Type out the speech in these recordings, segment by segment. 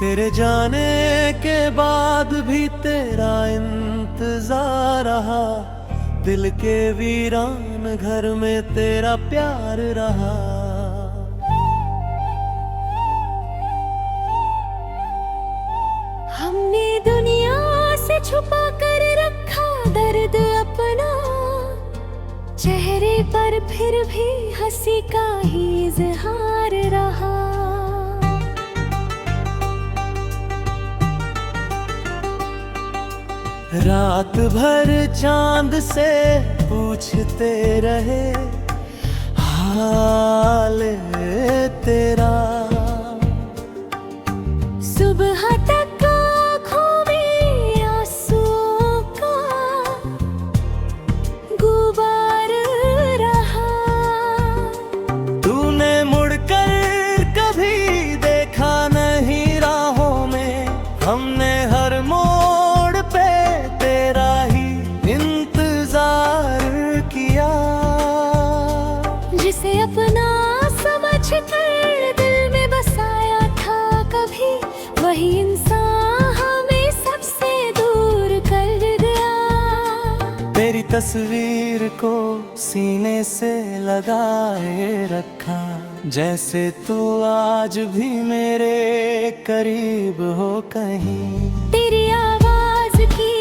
तेरे जाने के बाद भी तेरा इंतजार रहा, दिल के वीरान घर में तेरा प्यार रहा। हमने दुनिया से छुपा कर रखा दर्द अपना, चेहरे पर फिर भी हंसी का ही इज़हार रहा। रात भर चांद से पूछते रहे हाल तेरा, सुबह तक आँखों में आंसुओं का गुबार रहा। तूने मुड़कर कभी देखा नहीं राहों में, हमने हर मोड़ पे तेरा ही इंतजार किया। जिसे अपना समझ कर दिल में बसाया था कभी, वही इंसान हमें सबसे दूर कर गया। तेरी तस्वीर को सीने से लगाए रखा, जैसे तू आज भी मेरे करीब हो कहीं। तेरी आवाज की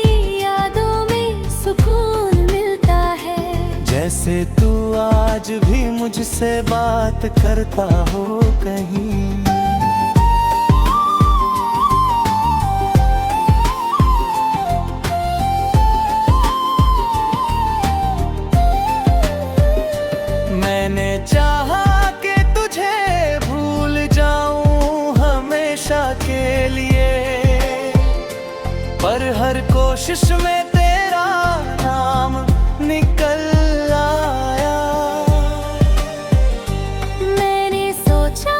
यादों में सुकून मिलता है, जैसे तू आज भी मुझसे बात करता हो कहीं। मैंने चाहा कि तुझे भूल जाऊं हमेशा के लिए, पर हर कोशिश में तेरा नाम निकल आया। मैंने सोचा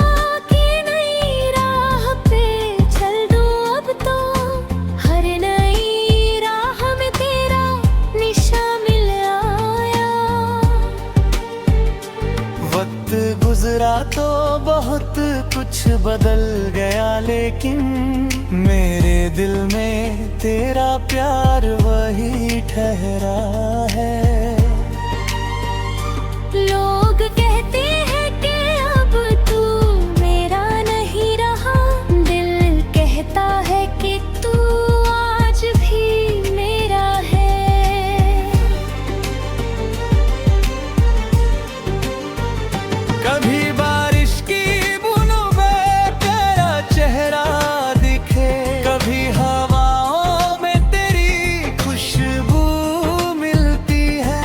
कि नई राह पे चल दूं अब तो, हर नई राह में तेरा निशान मिल आया। वक्त गुजरा तो बहुत कुछ बदल गया, लेकिन मेरे दिल में तेरा प्यार वही ठहरा है। लोग कहते हैं कि अब तू मेरा नहीं रहा, दिल कहता है कि तू आज भी मेरा है। कभी बारिश की बूंदों में तेरा चेहरा दिखे, कभी हवाओं में तेरी खुशबू मिलती है।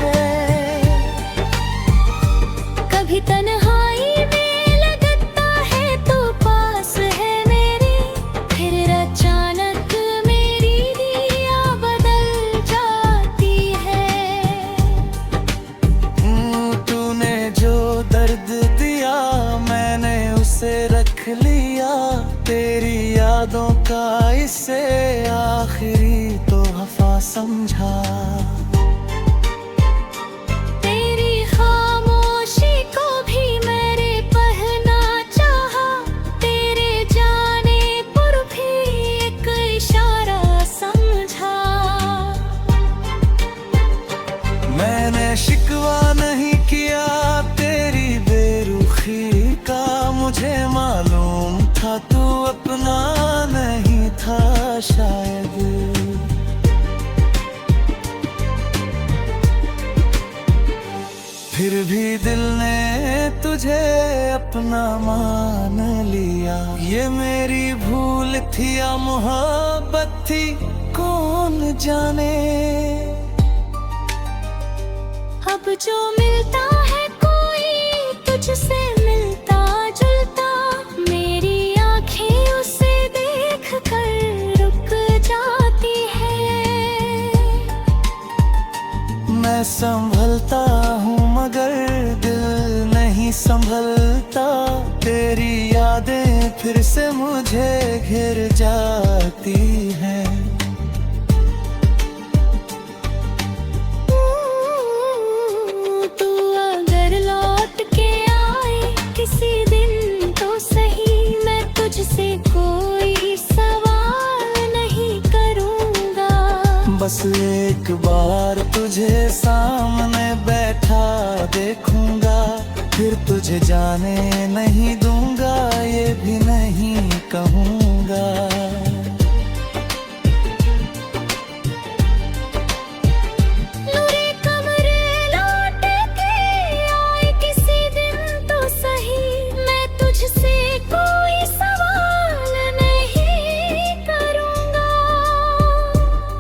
कभी तन्हाई में लगता है तू पास है मेरे, फिर अचानक मेरी दिया बदल जाती है। तूने जो दर्द दिया मैंने उसे रख लिया, तेरी यादों का इसे आखिरी तोहफा समझा। तेरी खामोशी को भी मैंने पहना चाहा, तेरे जाने पर भी एक इशारा समझा। मैंने शिकवा नहीं किया तेरी बेरुखी का, मुझे मालूम था तू अपना नहीं था शायद। फिर भी दिल ने तुझे अपना मान लिया, ये मेरी भूल थी या मोहब्बत थी कौन जाने। अब जो मिलता है कोई तुझसे मिलता जुलता, मेरी आंखें उसे देख कर रुक जाती है। मैं संभलता हूँ मगर दिल नहीं संभलता, तेरी यादें फिर से मुझे घिर जाती हैं। तू अगर लौट के आए किसी दिन तो सही, मैं तुझसे कोई बस एक बार तुझे सामने बैठा देखूंगा, फिर तुझे जाने नहीं दूंगा, ये भी नहीं कहूंगा। नूरे कमरे लौट के आए किसी दिन तो सही, मैं तुझसे कोई सवाल नहीं करूंगा।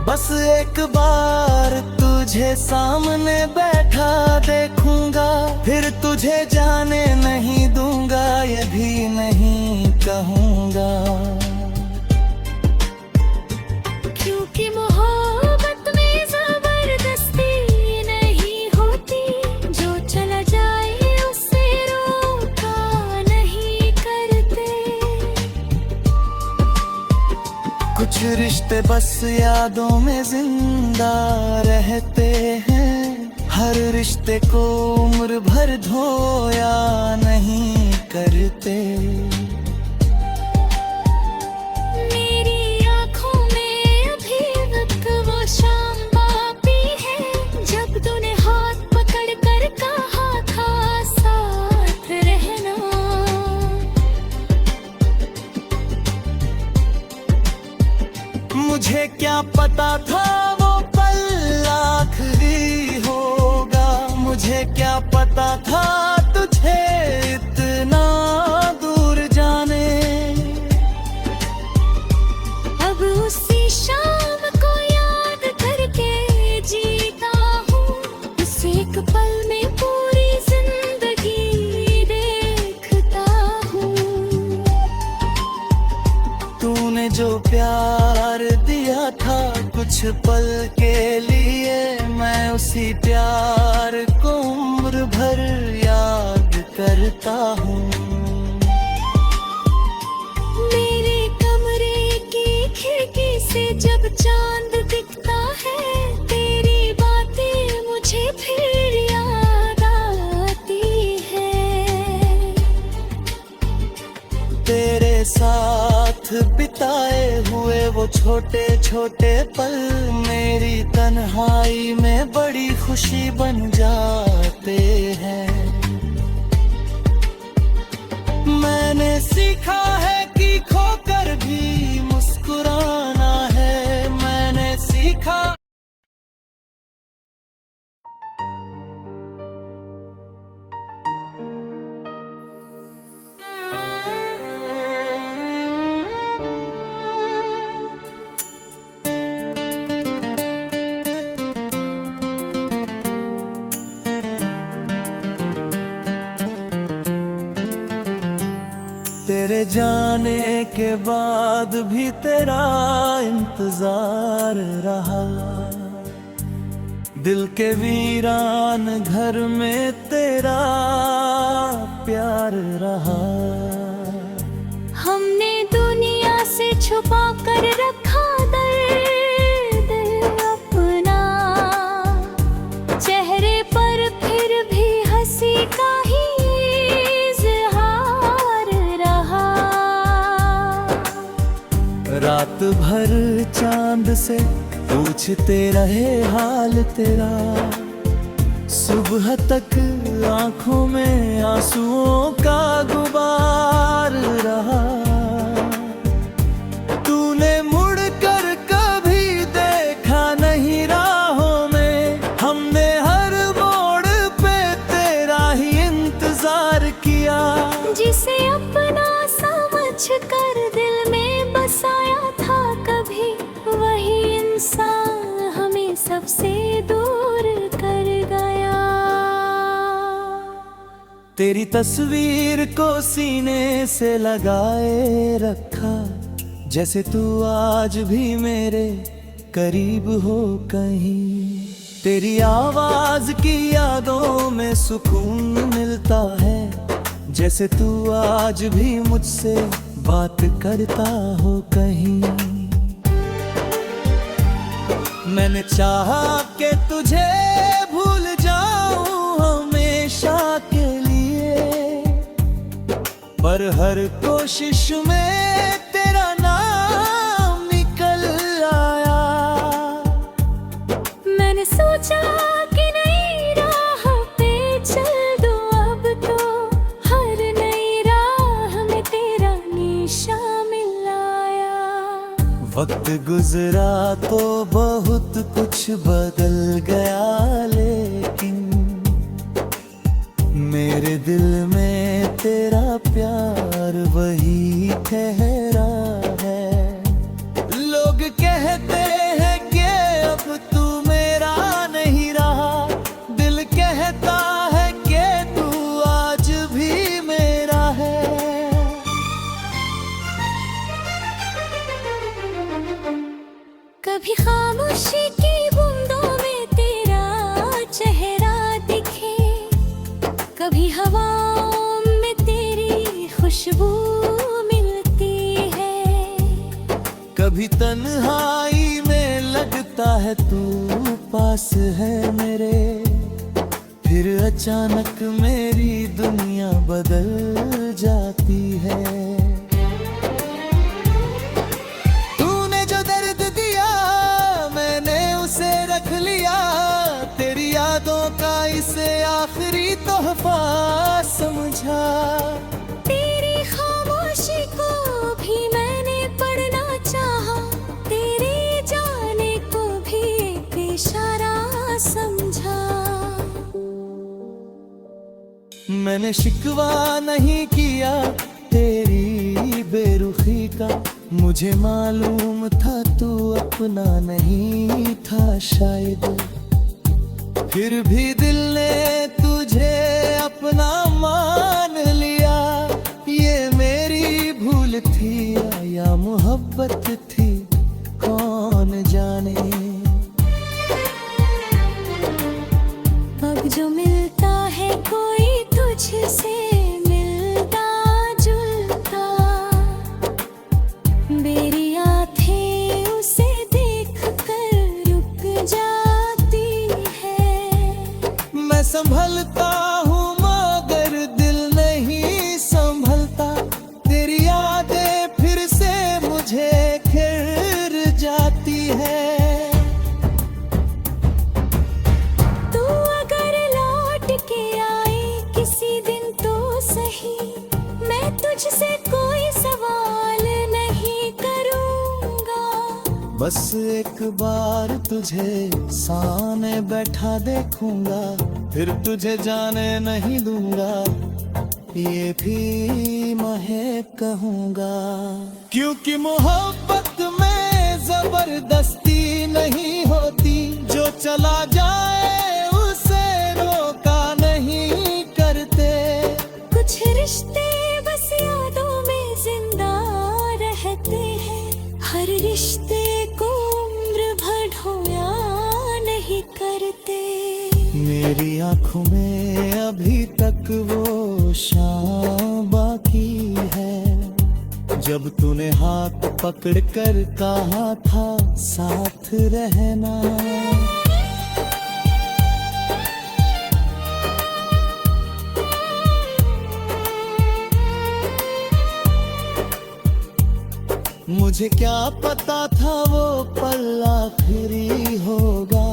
बस एक बार तुझे सामने बैठा देखूंगा, फिर तुझे जाने नहीं दूंगा, ये भी नहीं कहूंगा। क्योंकि मोहब्बत में जबरदस्ती नहीं होती, जो चला जाए उसे रोका नहीं करते। कुछ रिश्ते बस यादों में जिंदा रहते हैं, हर रिश्ते को उम्र भर धोया नहीं करते। मेरी आँखों में अभी वक्त वो शाम बाकी है, जब तूने हाथ पकड़ कर कहा था साथ रहना। मुझे क्या पता था वो पल आखिरी होगा, मुझे क्या पता था तुझे इतना दूर जाने। अब उसी शाम को याद करके जीता हूँ, उस एक पल में पूरी जिंदगी देखता हूँ। तूने जो प्यार दिया था कुछ पल के लिए, मैं उसी प्यार को उम्र भर याद करता हूँ। मेरे कमरे की खिड़की से जब चांद दिखता है, तेरी बातें मुझे फिर याद आती है। तेरे साथ बिताए हुए वो छोटे छोटे पल मेरी तन्हाई में बड़ी खुशी बन जाते हैं। मैंने सीखा है कि खोकर भी मुस्कुराना है, मैंने सीखा। तेरे जाने के बाद भी तेरा इंतजार रहा, दिल के वीरान घर में तेरा प्यार रहा। हमने दुनिया से छुपा कर रखा दर्द अपना, चेहरे पर फिर भी हंसी का ही इज़हार रहा। रात भर चांद से पूछते रहे हाल तेरा, सुबह तक आंखों में आंसुओं का गुबार रहा। तूने मुड़ कर कभी देखा नहीं राहों में, हमने हर मोड़ पे तेरा ही इंतजार किया। जिसे अपना समझ कर दिल में बसाया था कभी, वही इंसान हमें सबसे दूर कर गया। तेरी तस्वीर को सीने से लगाए रखा, जैसे तू आज भी मेरे करीब हो कहीं। तेरी आवाज की यादों में सुकून मिलता है, जैसे तू आज भी मुझसे बात करता हो कहीं। मैंने चाहा कि तुझे भूल जाऊं हमेशा के लिए, पर हर कोशिश में तेरा नाम निकल आया। सोचा कि नई राह पे चल दूं अब तो, हर नई राह में तेरा निशान मिल आया। वक्त गुजरा तो बहुत कुछ बदल गया, लेकिन मेरे दिल में तेरा प्यार वही ठहरा है। लोग कहते हैं कि अब तू मेरा नहीं रहा, दिल कहता है कि तू आज भी मेरा है। कभी खामोशी की बूंदों में तेरा चेहरा दिखे, कभी हवाओं में तेरी खुशबू मिलती है, कभी तन्हाई में लगता है तू पास है मेरे, फिर अचानक मेरी दुनिया बदल जाती है। तूने जो दर्द दिया मैंने उसे रख लिया, तेरी यादों का इसे आखिरी तोहफा समझा। तेरी खामोशी को भी मैंने पढ़ना चाहा, तेरे जाने को भी एक इशारा समझा। मैंने शिकवा नहीं किया तेरी बेरुखी का, मुझे मालूम था तू अपना नहीं था शायद, फिर भी दिल ने तुझे अपना मान लिया। ये मेरी भूल थी या मोहब्बत थी कौन जाने। अब जो मिलता है कोई तुझसे मिलता जुलता, मेरी आँखें उसे देख कर रुक जाती है। मैं संभलता हूँ मगर दिल नहीं संभलता, तेरी यादें फिर से मुझे घेर जाती है। तू अगर लौट के आए किसी दिन तो सही, मैं तुझसे कोई सवाल नहीं करूँगा। बस एक बार तुझे सामने बैठा देखूंगा, फिर तुझे जाने नहीं दूंगा, ये भी मैं कहूंगा। क्योंकि मोहब्बत में जबरदस्ती नहीं होती, जो चला जाए उसे रोका नहीं करते। कुछ रिश्ते बस यादों में जिंदा रहते हैं, हर रिश्ते को उम्र भर ढोया नहीं करते। मेरी आंखों में अभी तक वो शाम बाकी है, जब तूने हाथ पकड़ कर कहा था साथ रहना। मुझे क्या पता था वो पल आखिरी होगा,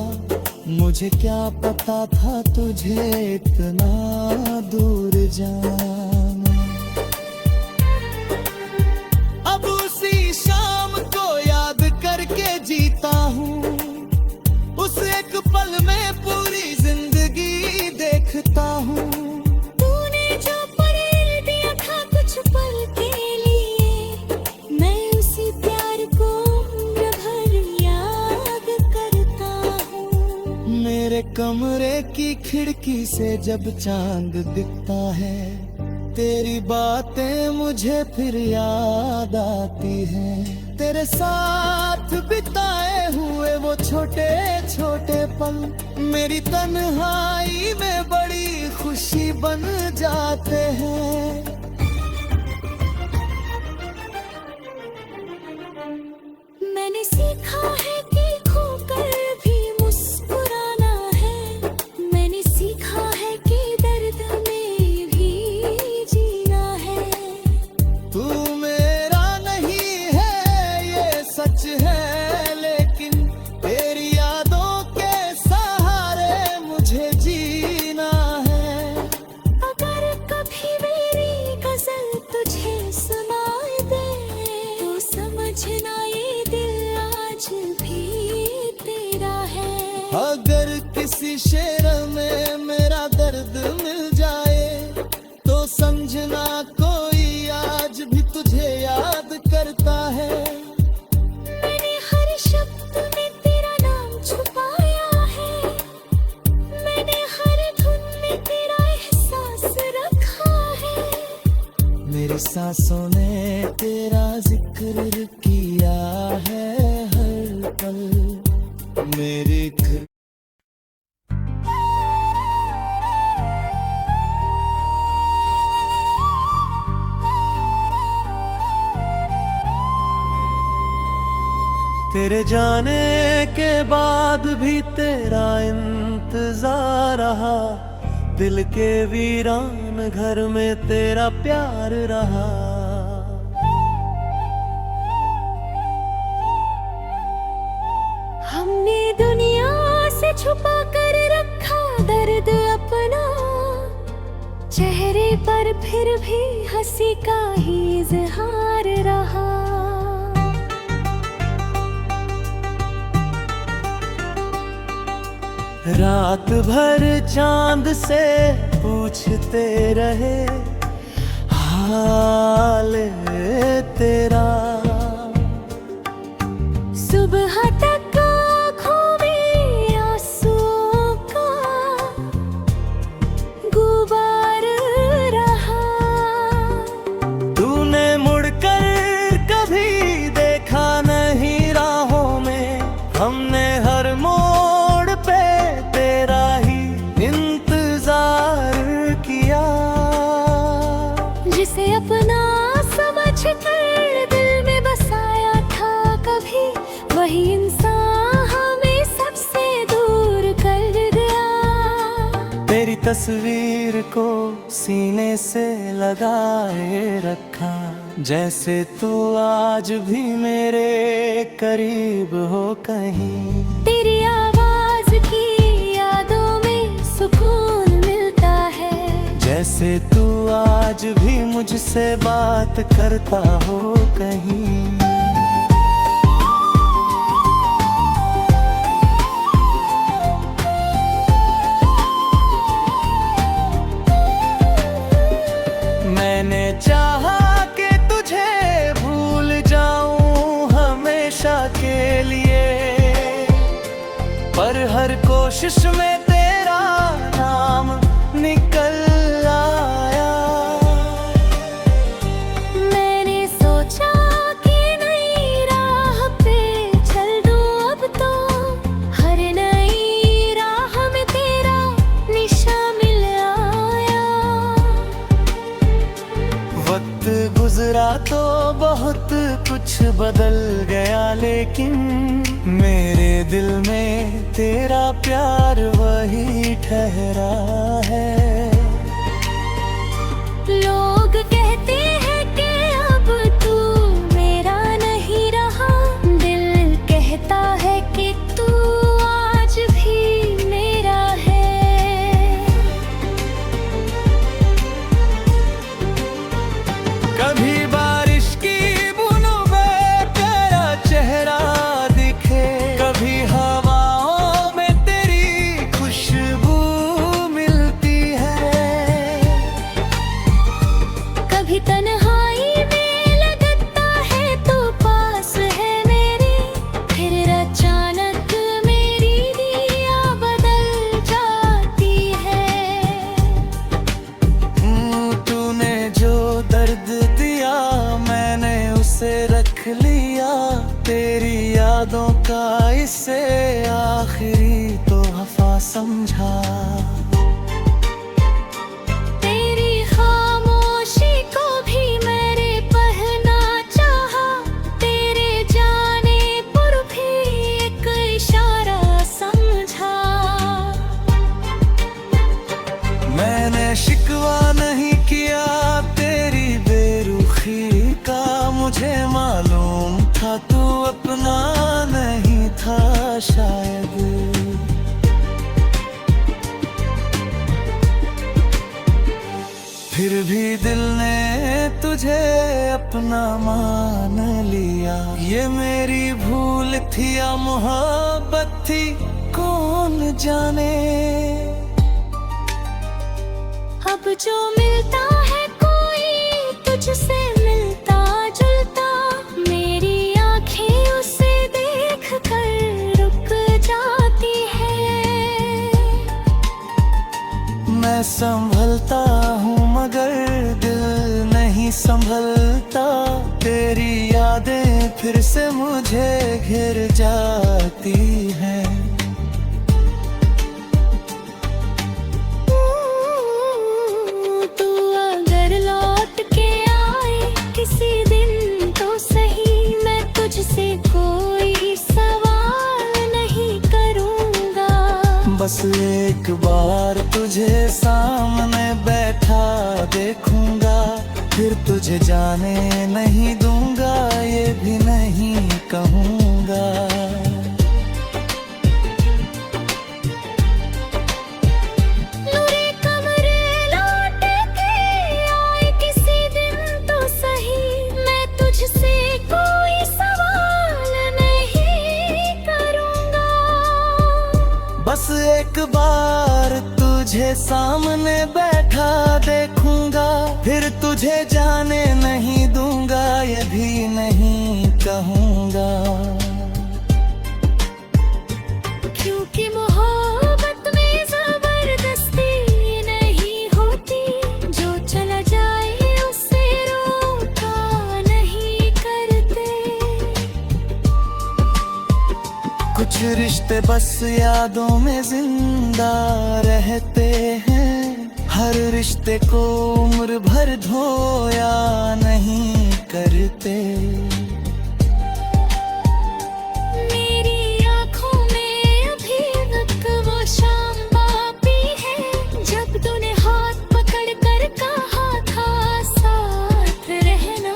मुझे क्या पता था तुझे इतना दूर जाना। अब उसी शाम को याद करके जीता हूँ, उस एक पल में पूरी जिंदगी देखता हूँ। तूने जो पल दिया था कुछ पल के लिए, मैं उसी प्यार को उम्र भर याद करता हूँ। मेरे कमरे की खिड़की से जब चांद दिखता है, तेरी बातें मुझे फिर याद आती हैं। तेरे साथ बिताए हुए वो छोटे छोटे पल मेरी तन्हाई में बड़ी खुशी बन जाते हैं। मैंने सीखा है कि खोकर भी मुस्कुराना है, मैंने सीखा है कि दर्द में भी जीना है। तू मेरा नहीं है ये सच है, लेकिन तेरी यादों के सहारे अगर किसी शेर में मेरा दर्द मिल जाए तो समझना कोई आज भी तुझे याद करता है। मैंने हर शब्द में तेरा नाम छुपाया है, मैंने हर धुन में तेरा एहसास रखा है। मेरी सांसों ने तेरा जिक्र किया है हर पल मेरे घर। तेरे जाने के बाद भी तेरा इंतजार रहा, दिल के वीरान घर में तेरा प्यार रहा। हमने दुनिया से छुपा कर रखा दर्द अपना, चेहरे पर फिर भी हंसी का ही इजहार रहा। रात भर चांद से पूछते रहे हाल तेरा, सुबह तक आँखों में आंसुओं का गुबार रहा। तूने मुड़कर कभी देखा नहीं राहों में, हमने हर मोड़ पे तेरा ही इंतजार किया। जिसे अपना समझ कर दिल में बसाया था कभी, वही इंसान हमें सबसे दूर कर गया। तेरी तस्वीर को सीने से लगाए रखा, जैसे तू आज भी मेरे करीब हो कहीं। तेरी आवाज की यादों में सुकून मिलता है, जैसे तू आज भी मुझसे बात करता हो कहीं। मैंने चाहा कि तुझे भूल जाऊं हमेशा के लिए, पर हर कोशिश में तेरा नाम निकल आया। मैंने सोचा कि नई राह पे चल दूं अब तो, हर नई राह में तेरा निशान मिल आया। वक्त गुजरा तो बहुत कुछ बदल गया, लेकिन मेरे दिल में तेरा प्यार वही ठहरा है। लोग कहते हैं कि अब तू मेरा नहीं रहा, दिल कहता है कि तू आज भी मेरा है। कभी बारिश की बूंदों में तेरा चेहरा दिखे, कभी हवाओं में तेरी खुशबू मिलती है। कभी तन्हाई में लगता है तू पास है मेरे, फिर अचानक मेरी दिया बदल जाती है। तूने जो दर्द दिया मैंने उसे रख लिया, तेरी यादों का इसे आखिरी तोहफा समझा। तेरी खामोशी को भी मैंने पहना चाहा, तेरे जाने पर भी एक इशारा समझा। मैंने शिकवा नहीं किया तेरी बेरुखी का, मुझे मालूम था तू अपना नहीं था शायद। फिर भी दिल ने तुझे अपना मान लिया, ये मेरी भूल थी या मोहब्बत थी कौन कौन जाने। अब जो मिलता है कोई तुझसे मिलता जुलता, मेरी आंखें उसे देख कर रुक जाती है। मैं संभलता हूँ मगर दिल नहीं संभलता, तेरी यादें फिर से मुझे घिर जाती हैं। तू अगर लौट के आए किसी दिन तो सही, मैं तुझसे कोई सवाल नहीं करूँगा। बस एक बार तुझे सामने बैठा देखूंगा, फिर तुझे जाने नहीं दूंगा, ये भी नहीं कहूँगा। नूरे कमरे लौट के आए किसी दिन तो सही, मैं तुझसे कोई सवाल नहीं करूँगा। बस एक बार तुझे सामने बैठा देखूंगा, फिर तुझे जाने नहीं दूंगा, ये भी नहीं कहूँगा। क्योंकि मोहब्बत में जबरदस्ती नहीं होती, जो चला जाए उसे रोका नहीं करते। कुछ रिश्ते बस यादों में जिंदा रहते हैं, हर रिश्ते को उम्र भर धोया नहीं करते। मेरी आँखों में अभी तक वो शाम बाकी है, जब तूने हाथ पकड़ कर कहा था साथ रहना।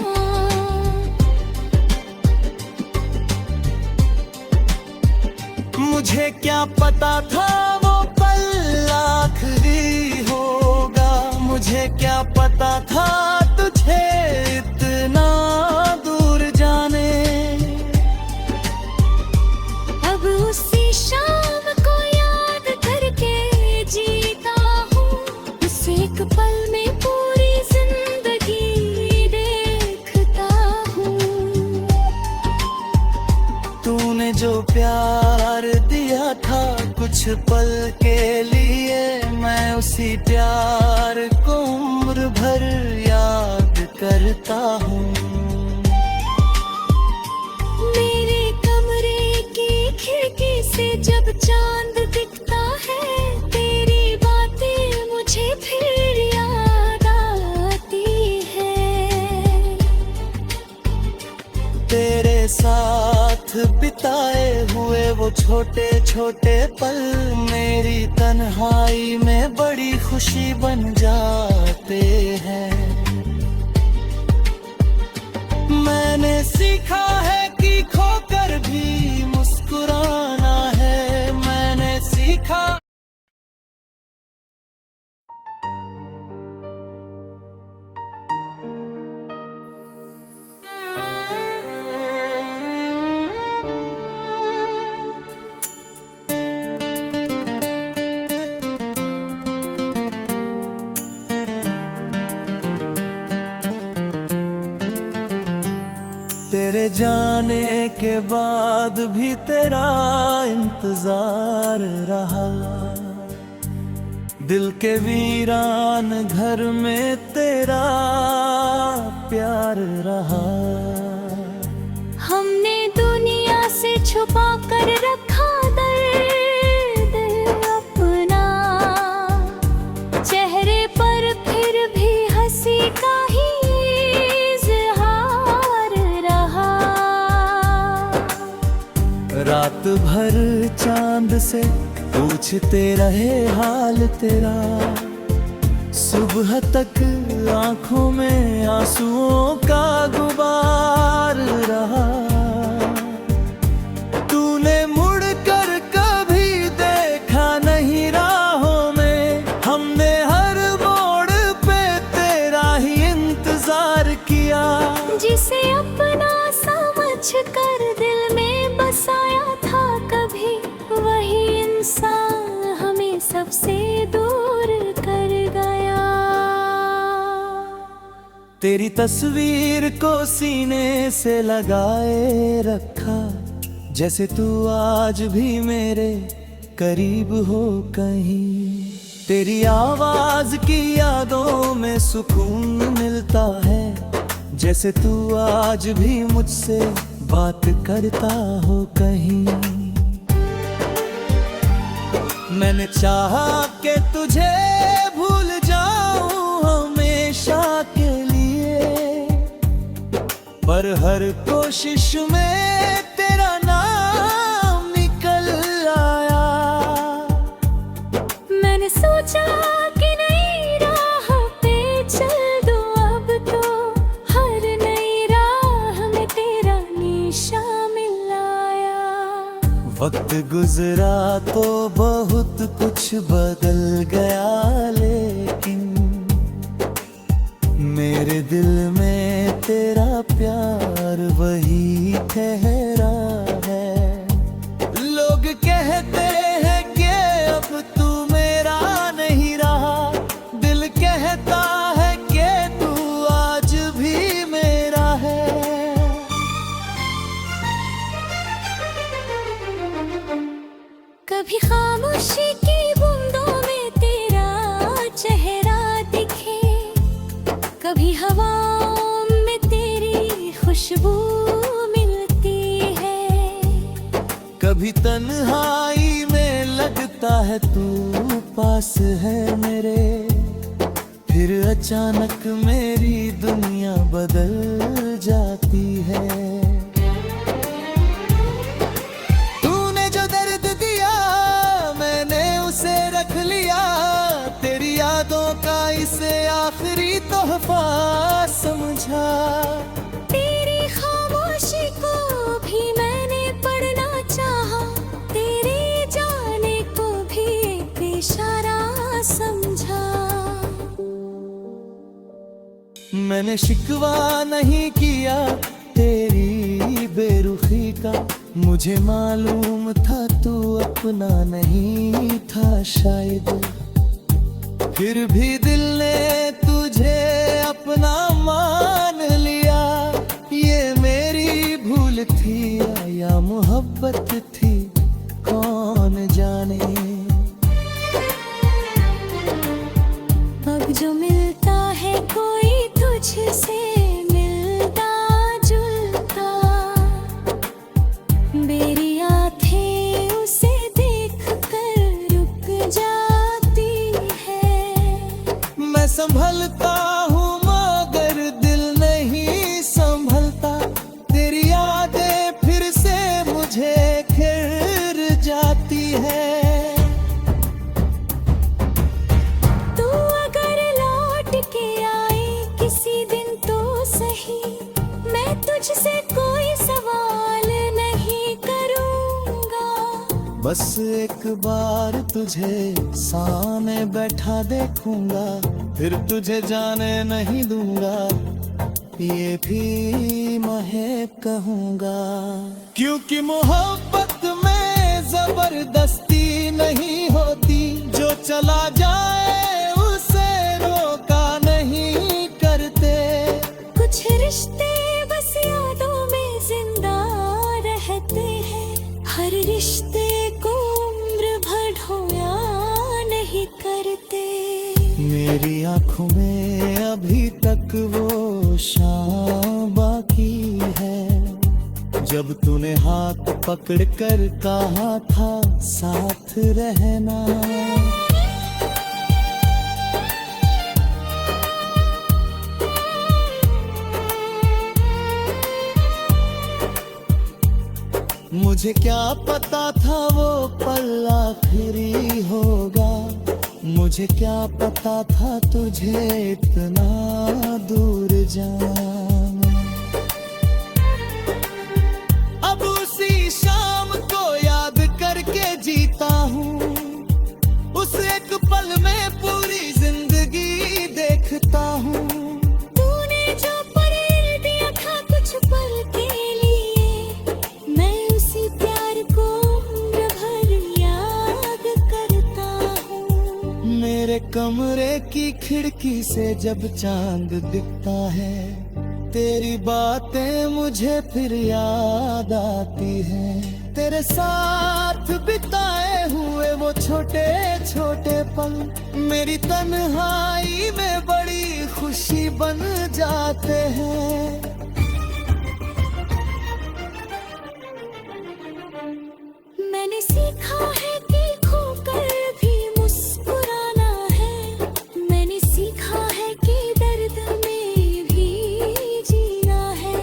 मुझे क्या पता था वो पल आखिरी होगा, मुझे क्या पता था तुझे इतना दूर जाने। अब उसी शाम को याद करके जीता हूँ, उस एक पल में पूरी जिंदगी देखता हूँ। तूने जो प्यार दिया था कुछ पल के लिए, मैं उसी प्यार को उम्र भर याद करता हूँ। मेरे कमरे की खिड़की से जब चांद दिखता है, तेरी बातें मुझे फिर याद आती है। तेरे साथ बिताए हुए वो छोटे छोटे पल मेरी तन्हाई में बड़ी खुशी बन जाते हैं। मैंने सीखा है कि खोकर भी मुस्कुराना है, मैंने सीखा। तेरे जाने के बाद भी तेरा इंतजार रहा, दिल के वीरान घर में तेरा प्यार रहा। हमने दुनिया से छुपा कर रखा दर्द अपना, चेहरे पर फिर भी हंसी का ही इज़हार रहा। रात भर चांद से पूछते रहे हाल तेरा, सुबह तक आंखों में आंसुओं का गुबार रहा। तूने मुड़ कर कभी देखा नहीं राहों में, हमने हर मोड़ पे तेरा ही इंतजार किया। जिसे अपना समझ कर दिल में बसाया था कभी, वही इंसान हमें सबसे दूर कर गया। तेरी तस्वीर को सीने से लगाए रखा, जैसे तू आज भी मेरे करीब हो कहीं। तेरी आवाज की यादों में सुकून मिलता है, जैसे तू आज भी मुझसे बात करता हो कहीं। मैंने चाहा कि तुझे भूल जाऊं हमेशा के लिए, पर हर कोशिश में तेरा नाम निकल आया। मैंने सोचा कि नई राह पे चल दूं अब तो, हर नई राह में तेरा निशान मिल आया। वक्त गुजरा तो बहुत कुछ बदल गया, लेकिन मेरे दिल में तेरा प्यार वही ठहरा है। लोग कहते हैं कि अब तू मेरा नहीं रहा, दिल कहता है कि तू आज भी मेरा है। कभी खामोशी की बूंदों में तेरा चेहरा दिखे, कभी हवाओं में तेरी खुशबू मिलती है। कभी तन्हाई में लगता है तू पास है मेरे, फिर अचानक मेरी दुनिया बदल जाती है। तूने जो दर्द दिया मैंने उसे रख लिया, तेरी यादों का इसे आखिरी तोहफा समझा। तेरी खामोशी को भी मैंने पढ़ना चाहा, तेरे जाने को भी एक इशारा समझा। मैंने शिकवा नहीं किया तेरी बेरुखी का, मुझे मालूम था तू अपना नहीं था शायद, फिर भी दिल ने तुझे अपना मान लिया। ये मेरी भूल थी या मोहब्बत थी कौन जाने। अब जो मिलता है कोई तुझसे मिलता जुलता, मेरी आँखें उसे देख कर रुक जाती है। मैं संभलता हूँ मगर दिल नहीं संभलता, तेरी यादें फिर से मुझे घेर जाती है। तू अगर लौट के आए किसी दिन तो सही, मैं तुझसे कोई सवाल नहीं करूँगा। बस एक बार तुझे सामने बैठा देखूंगा, फिर तुझे जाने नहीं दूंगा, ये भी मैं कहूंगा। क्योंकि मोहब्बत में जबरदस्ती नहीं होती, जो चला जाए उसे रोका नहीं करते। कुछ रिश्ते बस यादों में जिंदा रहते हैं, हर रिश्ते को उम्र भर ढोया नहीं करते। मेरी आंखों में अभी तक वो शाम बाकी है, जब तूने हाथ पकड़ कर कहा था साथ रहना। मुझे क्या पता था वो पल आखिरी होगा, मुझे क्या पता था तुझे इतना दूर जाना। अब उसी शाम को याद करके जीता हूँ, उस एक पल में पूरी जिंदगी देखता हूँ। तूने जो पल दिया था कुछ पल के लिए, मैं उसी प्यार को उम्र भर याद कमरे की खिड़की से जब चांद दिखता है, तेरी बातें मुझे फिर याद आती हैं। तेरे साथ बिताए हुए वो छोटे छोटे पल मेरी तन्हाई में बड़ी खुशी बन जाते हैं। मैंने सीखा है कि खोकर भी मुस्कुराना है। मैंने सीखा है कि दर्द में भी जीना है।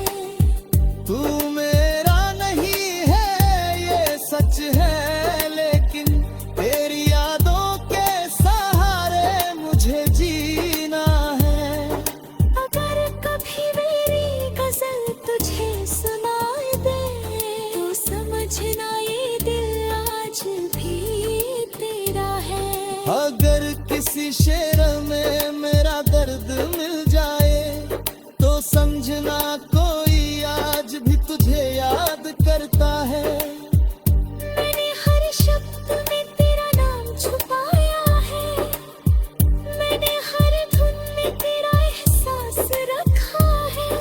तू मेरा नहीं है ये सच है, लेकिन तेरी यादों के सहारे मुझे जीना है। अगर कभी मेरी गजल तुझे सुनाई दे तो समझना ये दिल आज भी तेरा है। अगर किसी शेर में मेरा दर्द मिल जाए तो समझना कोई आज भी तुझे याद करता है। मैंने हर शब्द में तेरा नाम छुपाया है। मैंने हर धुन में तेरा एहसास रखा है।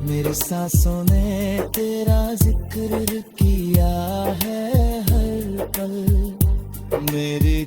मेरी सांसों ने तेरा जिक्र किया है हर पल। मेरी